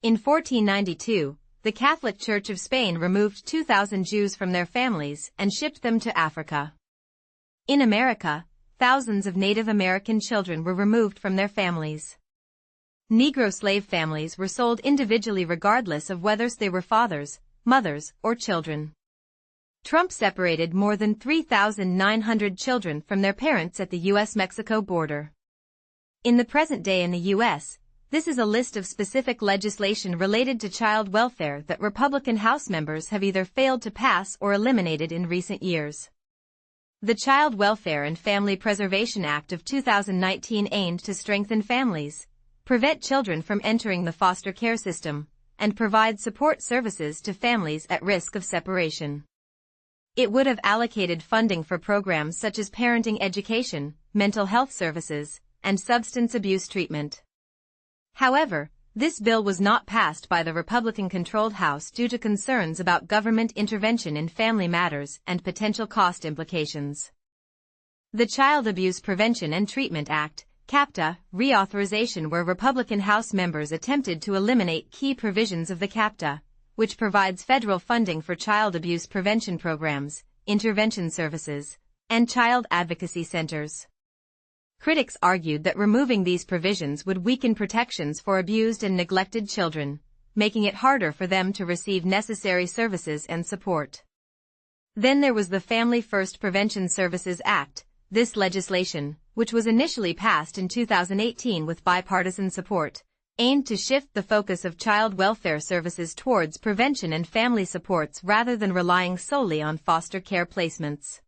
In 1492, the Catholic Church of Spain removed 2,000 Jews from their families and shipped them to Africa. In America, thousands of Native American children were removed from their families. Negro slave families were sold individually regardless of whether they were fathers, mothers, or children. Trump separated more than 3,900 children from their parents at the U.S.-Mexico border. In the present day in the U.S., this is a list of specific legislation related to child welfare that Republican House members have either failed to pass or eliminated in recent years. The Child Welfare and Family Preservation Act of 2019 aimed to strengthen families, prevent children from entering the foster care system, and provide support services to families at risk of separation. It would have allocated funding for programs such as parenting education, mental health services, and substance abuse treatment. However, this bill was not passed by the Republican-controlled House due to concerns about government intervention in family matters and potential cost implications. The Child Abuse Prevention and Treatment Act, CAPTA, reauthorization where Republican House members attempted to eliminate key provisions of the CAPTA, which provides federal funding for child abuse prevention programs, intervention services, and child advocacy centers. Critics argued that removing these provisions would weaken protections for abused and neglected children, making it harder for them to receive necessary services and support. Then there was the Family First Prevention Services Act. This legislation, which was initially passed in 2018 with bipartisan support, aimed to shift the focus of child welfare services towards prevention and family supports rather than relying solely on foster care placements.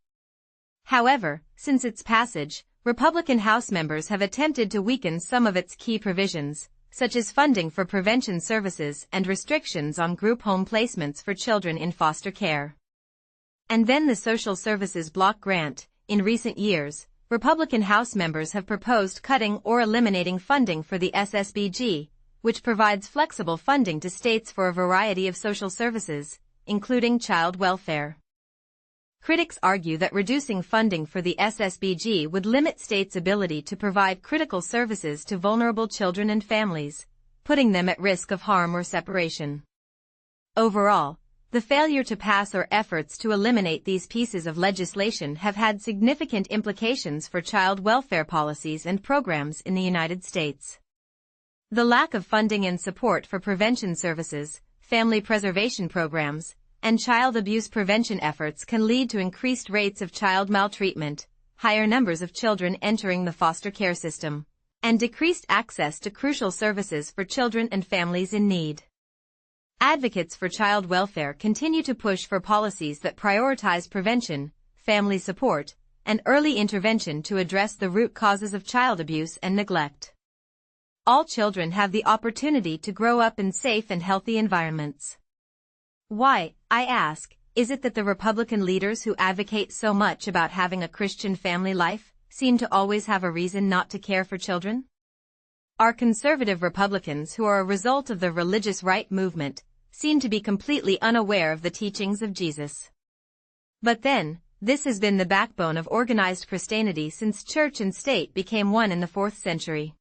However, since its passage, Republican House members have attempted to weaken some of its key provisions, such as funding for prevention services and restrictions on group home placements for children in foster care. And then the Social Services Block Grant. In recent years, Republican House members have proposed cutting or eliminating funding for the SSBG, which provides flexible funding to states for a variety of social services, including child welfare. Critics argue that reducing funding for the SSBG would limit states' ability to provide critical services to vulnerable children and families, putting them at risk of harm or separation. Overall, the failure to pass or efforts to eliminate these pieces of legislation have had significant implications for child welfare policies and programs in the United States. The lack of funding and support for prevention services, family preservation programs, and child abuse prevention efforts can lead to increased rates of child maltreatment, higher numbers of children entering the foster care system, and decreased access to crucial services for children and families in need. Advocates for child welfare continue to push for policies that prioritize prevention, family support, and early intervention to address the root causes of child abuse and neglect. All children have the opportunity to grow up in safe and healthy environments. Why, I ask, is it that the Republican leaders who advocate so much about having a Christian family life seem to always have a reason not to care for children? Our conservative Republicans, who are a result of the religious right movement, seem to be completely unaware of the teachings of Jesus. But then, this has been the backbone of organized Christianity since church and state became one in the 4th century.